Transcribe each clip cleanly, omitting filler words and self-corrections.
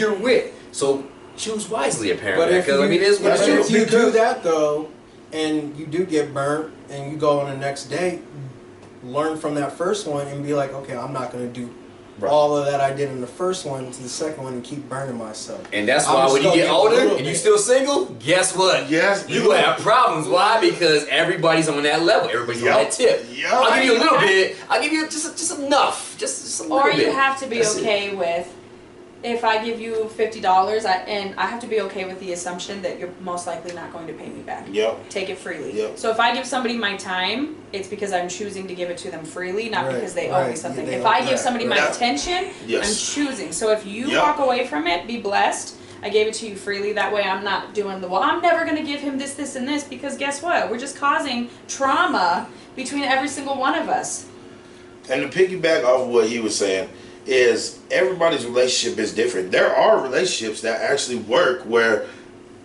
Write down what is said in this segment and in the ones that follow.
you're with. So choose wisely, apparently. But if Because I mean, it is what it is. if you do that though, and you do get burnt, and you go on the next date, learn from that first one and be like, okay, I'm not going to do all of that I did in the first one to the second one and keep burning myself. And that's why when you get older and you still single, guess what? Yes, you will have problems. Why? Because everybody's on that level. Everybody's on that tip. I'll give you a little bit. I'll give you just enough. Just a little bit. Or you have to be okay with, if I give you $50, and I have to be okay with the assumption that you're most likely not going to pay me back. Yep. Take it freely. Yep. So if I give somebody my time, it's because I'm choosing to give it to them freely, not because they owe me something. If I give somebody my attention, I'm choosing. So if you walk away from it, be blessed. I gave it to you freely. That way I'm not doing well, I'm never going to give him this, this, and this, because guess what? We're just causing trauma between every single one of us. And to piggyback off what he was saying, is everybody's relationship is different. There are relationships that actually work where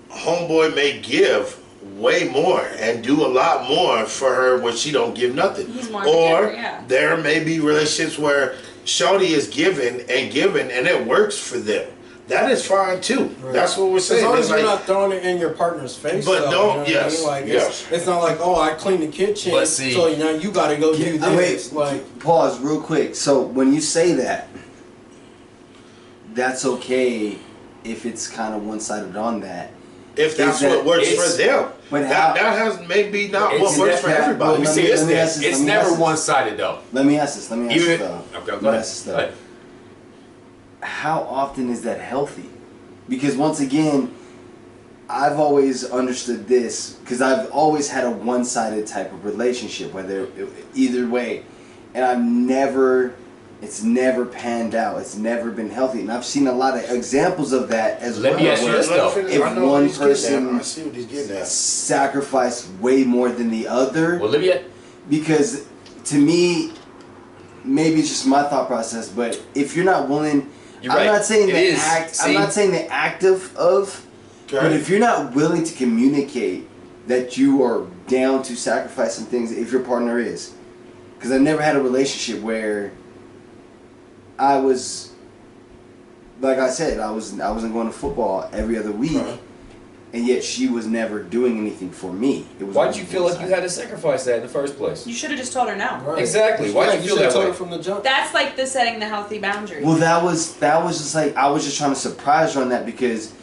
homeboy may give way more and do a lot more for her when she don't give nothing. He's more or giver, there may be relationships where shawty is giving and it works for them. That is fine too. Right. That's what we're saying. As long as you're not throwing it in your partner's face. But though, don't. you know what I mean? Like, it's not like, oh, I cleaned the kitchen, so now you got to go do this. Wait, pause real quick. So when you say that, that's okay if it's kind of one-sided on that. If that's what works for them. But that has maybe not what works for everybody. Let me see this. It's never one-sided though. Let me ask this. Okay, go ahead. How often is that healthy? Because once again, I've always understood this, because I've always had a one-sided type of relationship, whether either way, and it's never panned out. It's never been healthy, and I've seen a lot of examples of that as well. Let me ask you this though: if one person sacrificed way more than the other, because to me, maybe it's just my thought process, but if you're not willing. I'm not saying I'm not saying the active of, but if you're not willing to communicate that you are down to sacrifice some things, if your partner is, because I never had a relationship where I was, like I said, I wasn't going to football every other week, and yet she was never doing anything for me. It was. Why'd you feel like you had to sacrifice that in the first place? You should have just told her no. Right. Exactly. Why'd you feel that way from the jump? That's like the setting the healthy boundaries. Well, that was just like, I was just trying to surprise her on that, because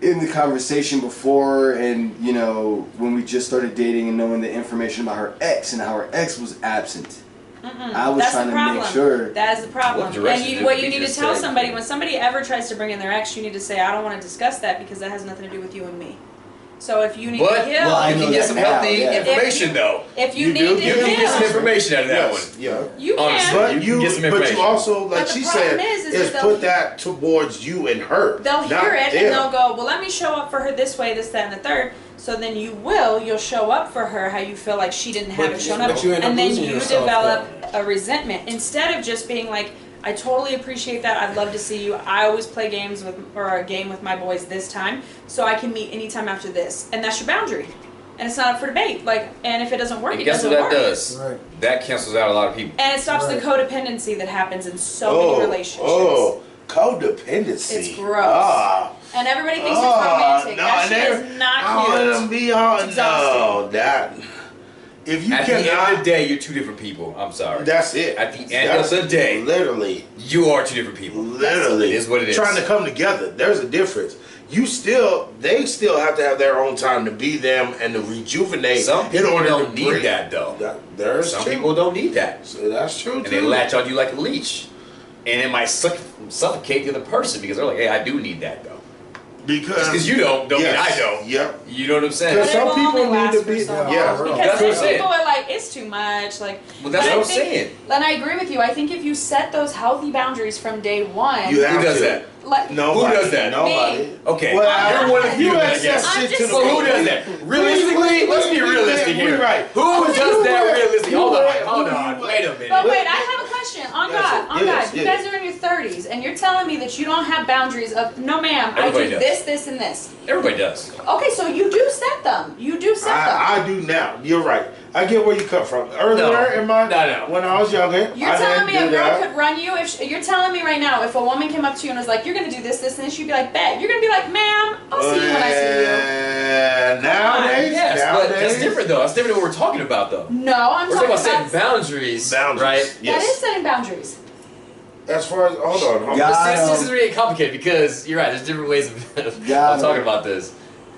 in the conversation before, and you know, when we just started dating and knowing the information about her ex and how her ex was absent. I was trying to make sure. That is the problem. And what you need to tell somebody, when somebody ever tries to bring in their ex, you need to say, I don't want to discuss that because that has nothing to do with you and me. So if you need to heal, you can get some healthy information though. If you need to heal, you can get some information out of that one. Yeah. You can. But you also, like she said, is put that towards you and her. They'll hear it and they'll go, well, let me show up for her this way, this, that, and the third. So then you'll show up for her how you feel like she didn't have it shown up. And then you develop a resentment. Instead of just being like, I totally appreciate that. I'd love to see you. I always play games a game with my boys this time, so I can meet anytime after this. And that's your boundary. And it's not up for debate. And if it doesn't work, it doesn't work. Guess what that does? Right. That cancels out a lot of people. And it stops the codependency that happens in so many relationships. Oh, codependency. It's gross. And everybody thinks it's romantic. That shit is not cute. Exhausting. If you at the end of the day, you're two different people. I'm sorry. That's it. At the end of the day, literally, you are two different people. Literally, it is what it is. Trying to come together. There's a difference. They still have to have their own time to be them and to rejuvenate. Some people don't need that though. Some people don't need that. So that's true too. And they latch on you like a leash, and it might suffocate the other person because they're like, "Hey, I do need that though." Because you don't mean I don't. Yep. You know what I'm saying? Because some people need to be. Because some people are like, it's too much. Well, that's what I'm saying. And I agree with you. I think if you set those healthy boundaries from day one. Who does that? Nobody. Who does that? Nobody. Okay. Well, you're one of you. Who does that? Realistically, let's be realistic here. Right. Who does that realistically? Hold on. Wait a minute. But wait, I have a question. On God. You guys are in your 30s, and you're telling me that you don't have boundaries of, no ma'am, I do this, this, and this. Everybody does. Okay, so you do set them. You do set them. I do now. You're right. I get where you come from. Earlier when I was younger, you're telling me a girl could run you. If you're telling me right now, if a woman came up to you and was like, "You're gonna do this, this, and this," you'd be like, "Bet." You're gonna be like, "Ma'am, I'll see you when I see you." Nowadays, but that's different though. That's different than what we're talking about though. No, I'm talking about setting boundaries. Right? Yes. That is setting boundaries. As far as hold on. This is really complicated because you're right. There's different ways of talking about this.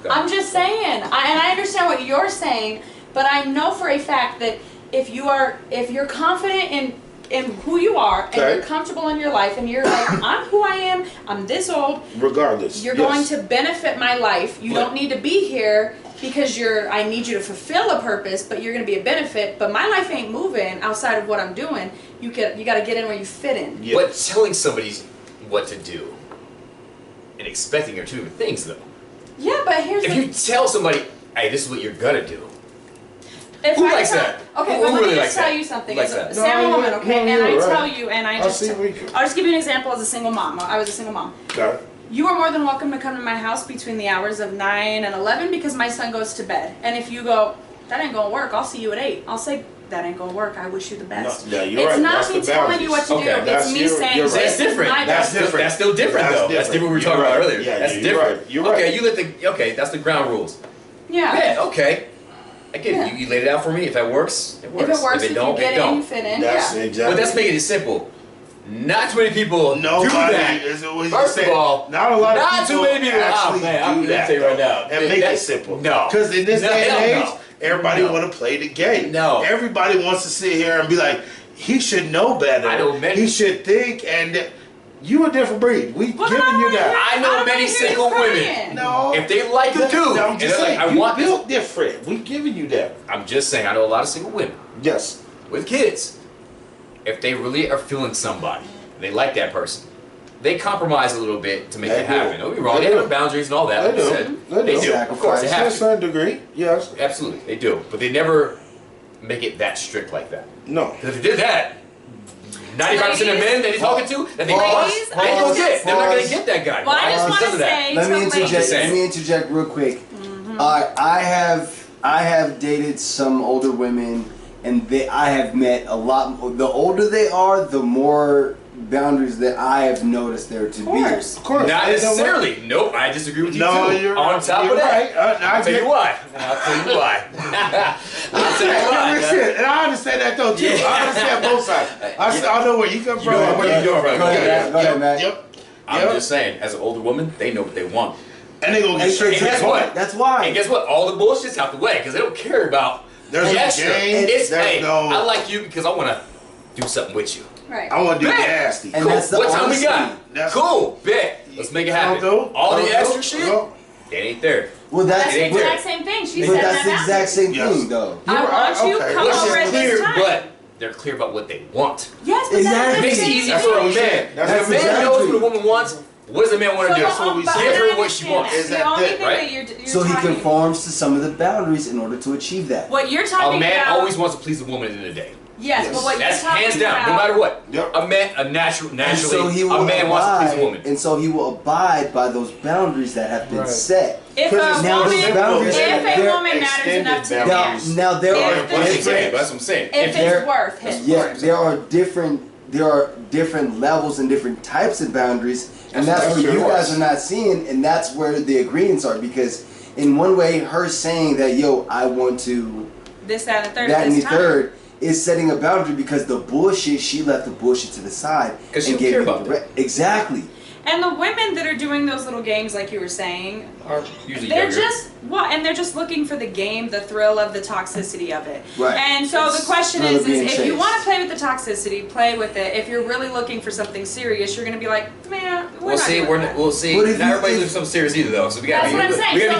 I'm just saying, and I understand what you're saying, but I know for a fact that if you're confident in who you are and you're comfortable in your life and you're like, I'm who I am, I'm this old. Regardless, you're going to benefit my life. You don't need to be here because I need you to fulfill a purpose, but you're going to be a benefit. But my life ain't moving outside of what I'm doing. You got to get in where you fit in. Yeah. But telling somebody what to do and expecting her to do things though. Yeah, but if you tell somebody, hey, this is what you're gonna do. Who likes that? Okay, who but let really me just tell you something. Say I'm a woman, okay, and I tell you, and I'll just give you an example as a single mom. I was a single mom. Okay. You are more than welcome to come to my house between the hours of 9 and 11 because my son goes to bed. And if you go, that ain't gonna work, I'll see you at 8. I'll say, that ain't gonna work. I wish you the best. No, you're it's right. not That's me telling you what to do. It's me saying that's different. That's different. That's still different though. That's different. We were talking about earlier. Yeah, that's different. You're right. Okay, that's the ground rules. Yeah. Yeah. Okay. I get it. You laid it out for me. If that works, it works. If it works, if it don't, you get it don't. You fit in. That's exactly. But that's making it simple. Not too many people do that. First of all, not a lot of not people too many people. actually I'm do that say right now and make it simple. No, because in this day and age, everybody want to play the game. No, everybody wants to sit here and be like, he should know better. I know many. He should think, and you a different breed. We giving you that. I know many single women. No, if they like the dude, I'm just saying, I want built different. We giving you that. I'm just saying, I know a lot of single women. Yes, with kids. If they really are feeling somebody, they like that person, they compromise a little bit to make it happen. Don't be wrong. They have boundaries and all that. They do. Of course, they have to a certain degree. Yes, absolutely, they do. But they never make it that strict like that. No, because if they did that, 95% of men that they're talking to, that they bust, they ain't gonna get. They're not gonna get that guy. Well, I just want to say, let me interject real quick. I have dated some older women, and I have met a lot. The older they are, the more boundaries that I have noticed there to be. Of course. Not necessarily. Nope, I disagree with you no, too. You're on top you're of that, right. I'll tell you why. I'll tell you why. And I understand that though too. Yeah. I understand both sides. I know where you come from. Where you doing, bro? Go ahead, man. Yep. I'm just saying, as an older woman, they know what they want. And they gonna get straight to the point. That's why. And guess what? All the bullshit's out the way because they don't care about the extra. I like you because I want to do something with you. Right. I want to do nasty. And cool. that's the what time honesty. we got? Cool. Bet. Let's make it happen. All the extra shit, it ain't there. Well, that's the exact same thing. She said that's the exact same thing, though. I want you. Come over at this time. But they're clear about what they want. Yes, but it makes it easy for a man. If a man knows what a woman wants, what does a man want to do? Give her what she wants. Is that good, right? So he conforms to some of the boundaries in order to achieve that. What you're talking about. A man always wants to please a woman at the end of the day. Yes, but what that's you're talking hands down, no matter what. Yep. Naturally, a man wants to please a woman. And so he will abide by those boundaries that have been set. If a woman matters enough to him. Now there are that's what I'm saying. If it's worth his worth. There are different levels and different types of boundaries, and that's what you guys are not seeing, and that's where the agreements are. Because in one way, her saying that, yo, I want to this, that, and the third, that and the third, is setting a boundary because the bullshit, she left the bullshit to the side. Because she don't care about that. Exactly. And the women that are doing those little games, like you were saying, are usually they're just looking for the game, the thrill of the toxicity of it. Right. And so the question is if you want to play with the toxicity, play with it. If you're really looking for something serious, you're going to be like, man, we'll see. Not everybody's looking for something serious either, though. So we got to be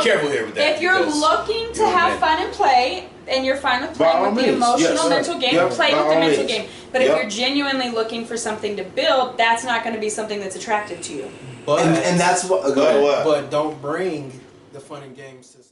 careful here with that. If you're looking to have fun and play, and you're fine with playing with the emotional mental game, play with the mental game. But if you're genuinely looking for something to build, that's not going to be something that's attractive to you. But and that's what. But don't bring the fun and games to